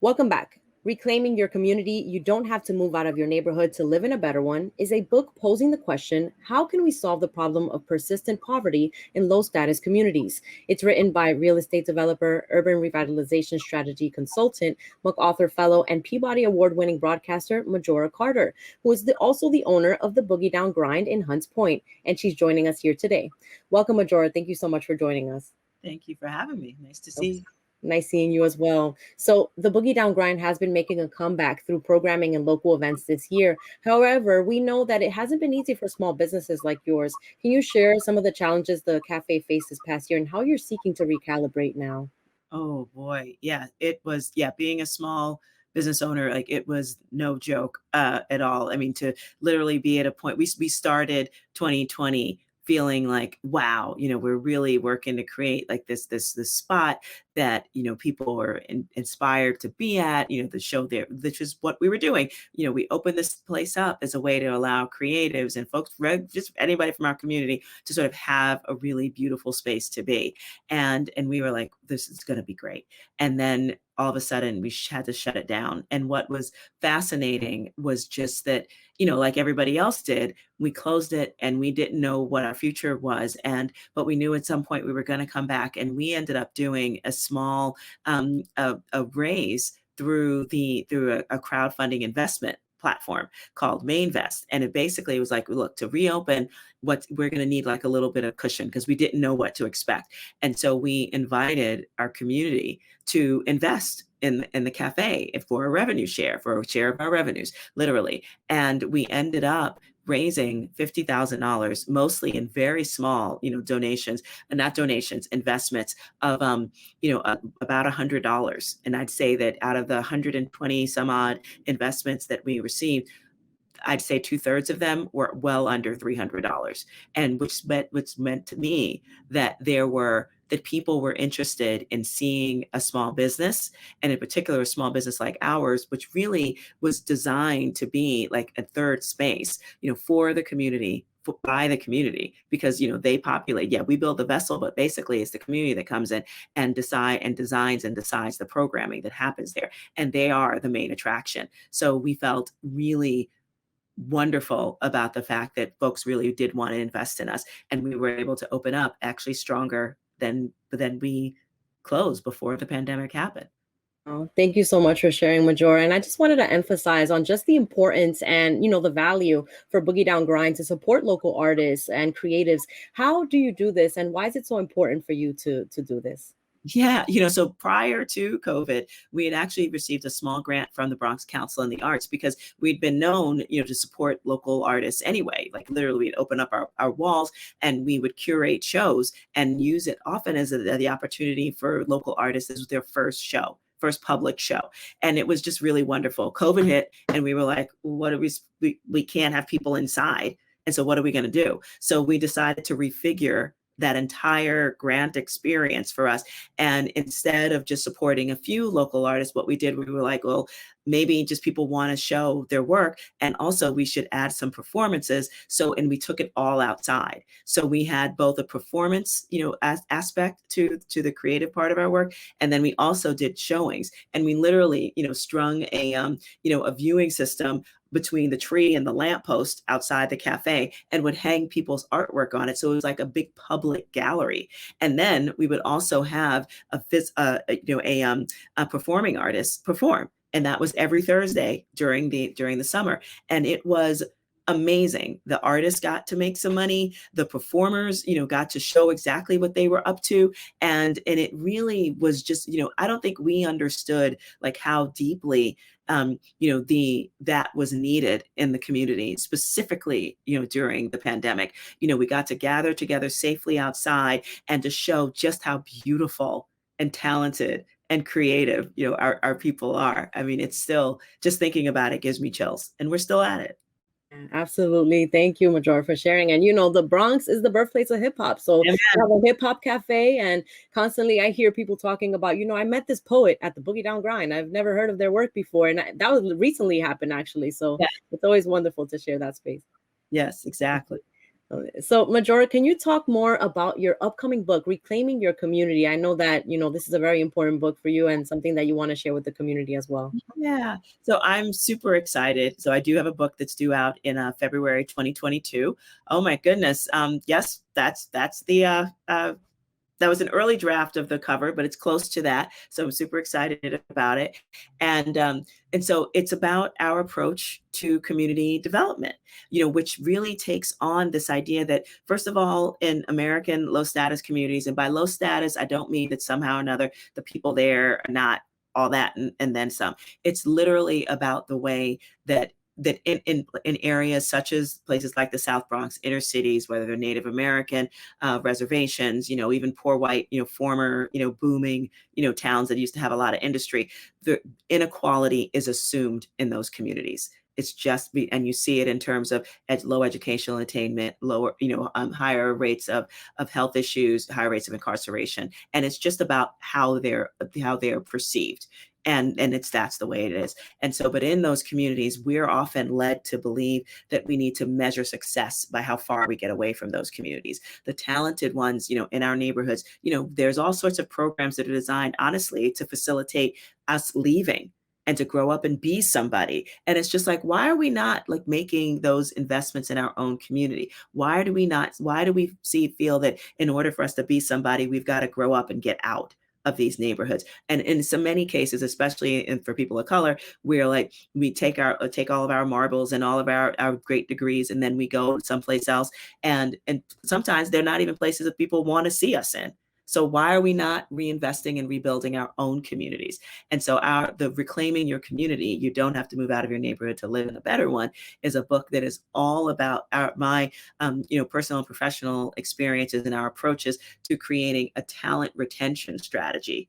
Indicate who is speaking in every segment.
Speaker 1: Welcome back. Reclaiming Your Community, You Don't Have to Move Out of Your Neighborhood to Live in a Better One is a book posing the question, how can we solve the problem of persistent poverty in low status communities? It's written by real estate developer, urban revitalization strategy consultant, MacArthur Fellow, and Peabody Award winning broadcaster Majora Carter, who is also the owner of the Boogie Down Grind in Hunts Point. And she's joining us here today. Welcome, Majora. Thank you so much for joining us.
Speaker 2: Thank you for having me. Nice to see you.
Speaker 1: Nice seeing you as well. So, the Boogie Down Grind has been making a comeback through programming and local events this year. However, we know that it hasn't been easy for small businesses like yours. Can you share some of the challenges the cafe faced this past year and how you're seeking to recalibrate now?
Speaker 2: Oh boy. Yeah, it was, being a small business owner, like it was no joke at all. I mean, to literally be at a point, we started 2020 feeling like, wow, we're really working to create like this spot that, people were inspired to be at, the show there, which is what we were doing. We opened this place up as a way to allow creatives and folks, just anybody from our community to sort of have a really beautiful space to be. And we were like, this is going to be great. And then all of a sudden we had to shut it down. And what was fascinating was just that, like everybody else did, we closed it and we didn't know what our future was. But we knew at some point we were going to come back, and we ended up doing a small a raise through a crowdfunding investment platform called Mainvest. And it basically was like, look, to reopen, what we're going to need like a little bit of cushion because we didn't know what to expect. And so we invited our community to invest in the cafe for a revenue share, for a share of our revenues, literally. And we ended up raising $50,000, mostly in very small, donations, not donations, investments of, about $100. And I'd say that out of the 120 some odd investments that we received, I'd say 2/3 of them were well under $300, and which meant to me that that people were interested in seeing a small business, and in particular a small business like ours, which really was designed to be like a third space, for the community, by the community, because they populate. Yeah, we build the vessel, but basically it's the community that comes in and designs and decides the programming that happens there, and they are the main attraction. So we felt really wonderful about the fact that folks really did want to invest in us, and we were able to open up actually stronger than we closed before the pandemic happened.
Speaker 1: Oh, thank you so much for sharing, Majora. And I just wanted to emphasize on just the importance and the value for Boogie Down Grind to support local artists and creatives. How do you do this, and why is it so important for you to do this?
Speaker 2: Yeah, so prior to COVID, we had actually received a small grant from the Bronx Council on the Arts because we'd been known, to support local artists anyway. Like literally, we'd open up our walls and we would curate shows and use it often as the opportunity for local artists as their first public show. And it was just really wonderful. COVID hit and we were like, what are we can't have people inside. And so what are we going to do? So we decided to refigure that entire grant experience for us. And instead of just supporting a few local artists, what we did, we were like, well, maybe just people want to show their work. And also we should add some performances. And we took it all outside. So we had both a performance, aspect to the creative part of our work. And then we also did showings, and we literally, strung a viewing system between the tree and the lamppost outside the cafe and would hang people's artwork on it. So it was like a big public gallery. And then we would also have a performing artist perform. And that was every Thursday during the summer. And it was amazing. The artists got to make some money. The performers, got to show exactly what they were up to. And it really was just, I don't think we understood like how deeply that was needed in the community, specifically, during the pandemic. We got to gather together safely outside and to show just how beautiful and talented and creative, our people are. I mean, it's still, just thinking about it gives me chills, and we're still at it.
Speaker 1: Absolutely. Thank you, Major, for sharing. And the Bronx is the birthplace of hip hop. So
Speaker 2: Amen.
Speaker 1: we have a hip hop cafe, and constantly I hear people talking about, I met this poet at the Boogie Down Grind. I've never heard of their work before. And that was recently happened, actually. So It's always wonderful to share that space.
Speaker 2: Yes, exactly.
Speaker 1: So, Majora, can you talk more about your upcoming book, Reclaiming Your Community? I know that, this is a very important book for you and something that you want to share with the community as well.
Speaker 2: Yeah. So I'm super excited. So I do have a book that's due out in February 2022. Oh my goodness. Yes, that's the that was an early draft of the cover, but it's close to that. So I'm super excited about it. And so it's about our approach to community development, which really takes on this idea that, first of all, in American low status communities, and by low status, I don't mean that somehow or another the people there are not all that and then some. It's literally about the way that in areas such as places like the South Bronx, inner cities, whether they're Native American, reservations, even poor white, former, booming, towns that used to have a lot of industry, the inequality is assumed in those communities. It's just, and you see it in terms of low educational attainment, lower, higher rates of health issues, higher rates of incarceration, and it's just about how they're perceived. And that's the way it is. And so, but in those communities, we're often led to believe that we need to measure success by how far we get away from those communities. The talented ones, in our neighborhoods, there's all sorts of programs that are designed, honestly, to facilitate us leaving and to grow up and be somebody. And it's just like, why are we not like making those investments in our own community? Why do we feel that in order for us to be somebody, we've got to grow up and get out of these neighborhoods? And in so many cases, especially for people of color, we're like, we take all of our marbles and all of our great degrees, and then we go someplace else. And sometimes they're not even places that people want to see us in. So why are we not reinvesting and rebuilding our own communities? And so the Reclaiming Your Community, You Don't Have to Move Out of Your Neighborhood to Live in a Better One, is a book that is all about my personal and professional experiences and our approaches to creating a talent retention strategy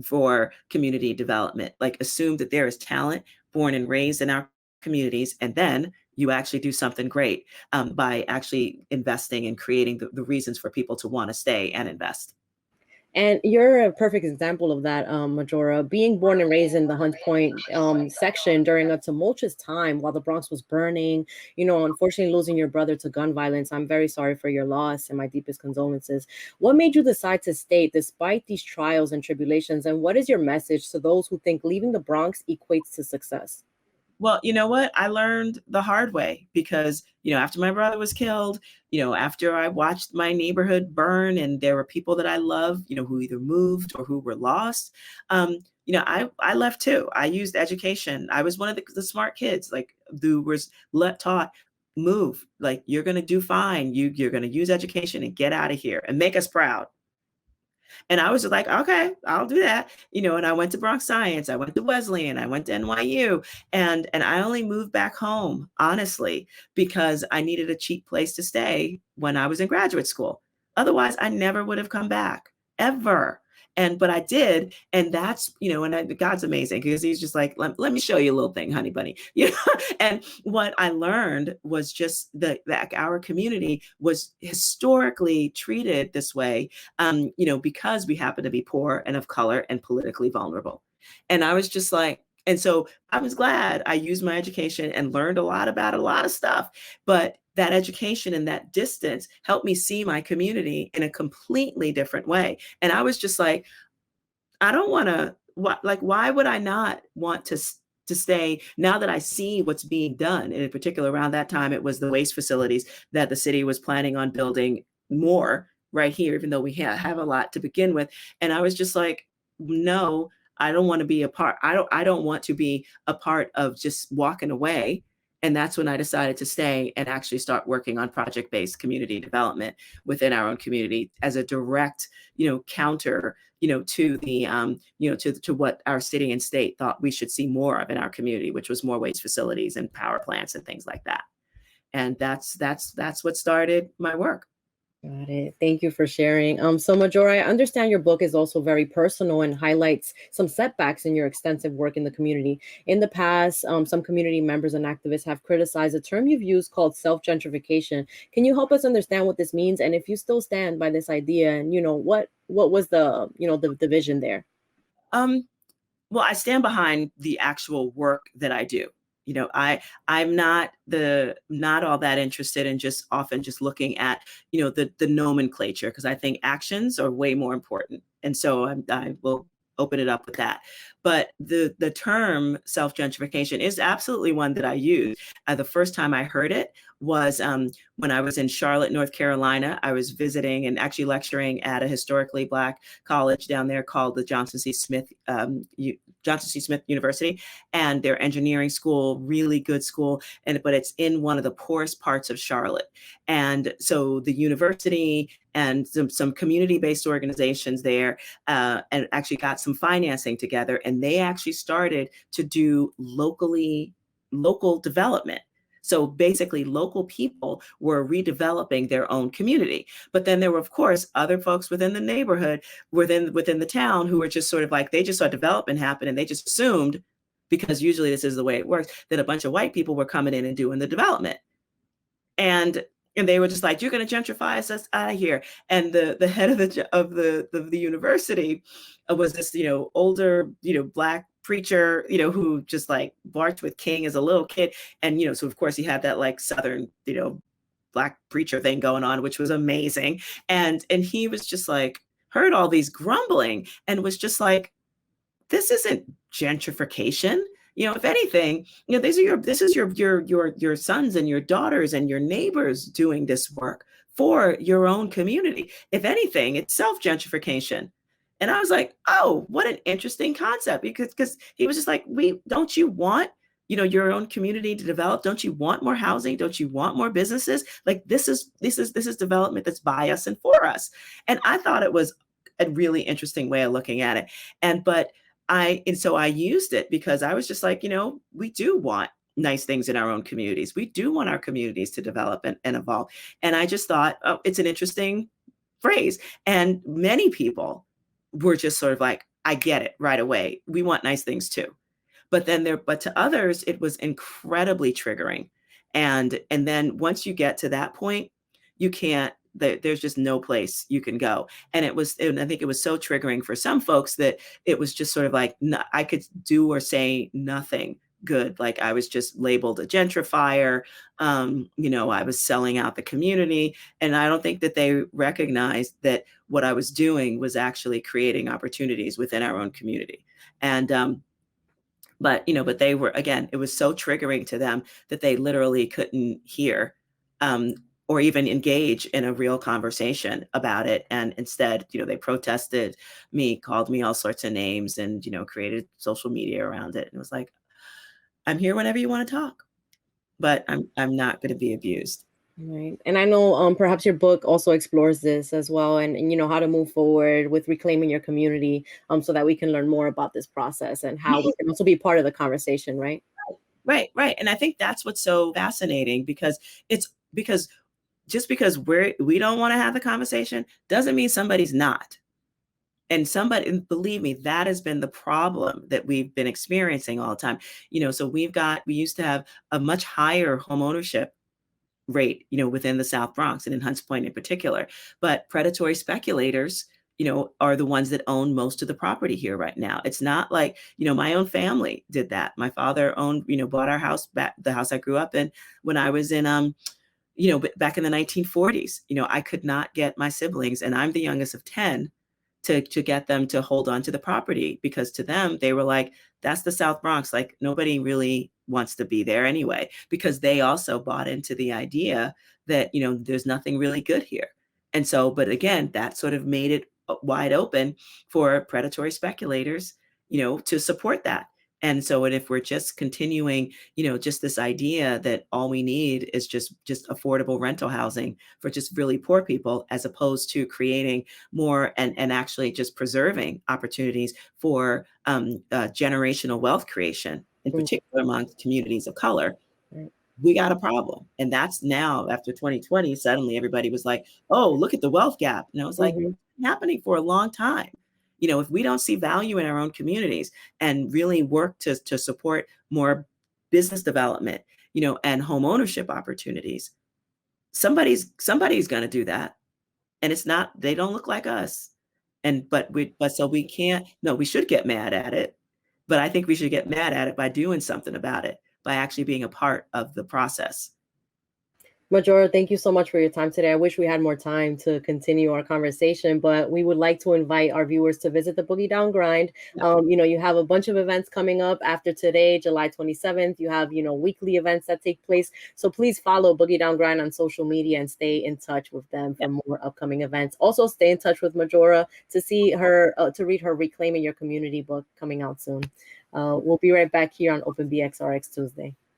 Speaker 2: for community development. Like, assume that there is talent born and raised in our communities, and then you actually do something great by actually investing and creating the reasons for people to want to stay and invest.
Speaker 1: And you're a perfect example of that, Majora. Being born and raised in the Hunts Point section during a tumultuous time while the Bronx was burning, unfortunately losing your brother to gun violence. I'm very sorry for your loss and my deepest condolences. What made you decide to stay despite these trials and tribulations? And what is your message to those who think leaving the Bronx equates to success?
Speaker 2: Well, you know what? I learned the hard way because, after my brother was killed, after I watched my neighborhood burn and there were people that I love, who either moved or who were lost, I left too. I used education. I was one of the smart kids, like, who was taught, move, like, you're going to do fine. You're going to use education and get out of here and make us proud. And I was just like, okay, I'll do that. And I went to Bronx Science, I went to Wesleyan, I went to NYU, and I only moved back home, honestly, because I needed a cheap place to stay when I was in graduate school. Otherwise, I never would have come back, ever. But I did, and that's, God's amazing because he's just like, let me show you a little thing, honey bunny. And what I learned was just that our community was historically treated this way, because we happen to be poor and of color and politically vulnerable. And I was just like, and so I was glad I used my education and learned a lot about a lot of stuff. But that education and that distance helped me see my community in a completely different way. And I was just like, I don't want to, why would I not want to stay now that I see what's being done? And in particular, around that time, it was the waste facilities that the city was planning on building more right here, even though we have a lot to begin with. And I was just like, no, I don't want to be a part. I don't want to be a part of just walking away. And that's when I decided to stay and actually start working on project-based community development within our own community as a direct, counter, to the, to what our city and state thought we should see more of in our community, which was more waste facilities and power plants and things like that. And that's what started my work.
Speaker 1: Got it. Thank you for sharing. So Majora, I understand your book is also very personal and highlights some setbacks in your extensive work in the community. In the past, some community members and activists have criticized a term you've used called self-gentrification. Can you help us understand what this means, and if you still stand by this idea, and what was the vision there?
Speaker 2: Well, I stand behind the actual work that I do. I'm not all that interested in just often just looking at, the nomenclature, because I think actions are way more important. And so I will open it up with that. But the term self gentrification is absolutely one that I use. The first time I heard it was when I was in Charlotte, North Carolina. I was visiting and actually lecturing at a historically Black college down there called the Johnson C. Smith University, and their engineering school, really good school, but it's in one of the poorest parts of Charlotte. And so the university and some community-based organizations there, and actually got some financing together, and they actually started to do local development. So basically, local people were redeveloping their own community. But then there were, of course, other folks within the neighborhood, within the town, who were just sort of like, they just saw development happen, and they just assumed, because usually this is the way it works, that a bunch of white people were coming in and doing the development. And they were just like, you're going to gentrify us out of here. And the head of the university was this, older, Black preacher, who just like marched with King as a little kid. And, so of course he had that like Southern, Black preacher thing going on, which was amazing. And he was just like, heard all these grumbling and was just like, this isn't gentrification. If anything, this is your sons and your daughters and your neighbors doing this work for your own community. If anything, it's self-gentrification. And I was like, oh, what an interesting concept, because he was just like, don't you want, your own community to develop? Don't you want more housing? Don't you want more businesses? Like this is development that's by us and for us. And I thought it was a really interesting way of looking at it. And so I used it because I was just like, we do want nice things in our own communities. We do want our communities to develop and evolve. And I just thought, oh, it's an interesting phrase. And many people were just sort of like, I get it right away. We want nice things too. But to others, it was incredibly triggering. And then once you get to that point, you can't, there's just no place you can go. And I think it was so triggering for some folks that it was just sort of like, I could do or say nothing good. Like I was just labeled a gentrifier. I was selling out the community. And I don't think that they recognized that what I was doing was actually creating opportunities within our own community. And, but they were, again, it was so triggering to them that they literally couldn't hear, or even engage in a real conversation about it. And instead, they protested me, called me all sorts of names, and, created social media around it. And it was like, I'm here whenever you want to talk, but I'm not going to be abused.
Speaker 1: Right. And I know perhaps your book also explores this as well, and how to move forward with reclaiming your community, so that we can learn more about this process and how we can also be part of the conversation, right?
Speaker 2: Right. And I think that's what's so fascinating, because just because we don't want to have the conversation doesn't mean somebody's not. And believe me, that has been the problem that we've been experiencing all the time. So we used to have a much higher home ownership rate, within the South Bronx and in Hunts Point in particular. But predatory speculators, are the ones that own most of the property here right now. It's not like, my own family did that. My father bought our house, the house I grew up in, when I was in, back in the 1940s. I could not get my siblings, and I'm the youngest of 10, to get them to hold on to the property, because to them, they were like, that's the South Bronx. Like nobody really wants to be there anyway, because they also bought into the idea that, there's nothing really good here. And so, but again, that sort of made it wide open for predatory speculators, to support that. And so, if we're just continuing, just this idea that all we need is just affordable rental housing for just really poor people, as opposed to creating more and actually just preserving opportunities for generational wealth creation, in particular among communities of color, we got a problem. And that's now, after 2020, suddenly everybody was like, oh, look at the wealth gap. And I was like, it's been happening for a long time. If we don't see value in our own communities and really work to support more business development, and home ownership opportunities, somebody's going to do that. And it's not, they don't look like us. But so we can't, no, we should get mad at it. But I think we should get mad at it by doing something about it. by actually being a part of the process.
Speaker 1: Majora, thank you so much for your time today. I wish we had more time to continue our conversation, but we would like to invite our viewers to visit the Boogie Down Grind. You have a bunch of events coming up after today, July 27th. You have, weekly events that take place. So please follow Boogie Down Grind on social media and stay in touch with them for more upcoming events. Also, stay in touch with Majora to see her, to read her Reclaiming Your Community book coming out soon. We'll be right back here on Open BXRX Tuesday.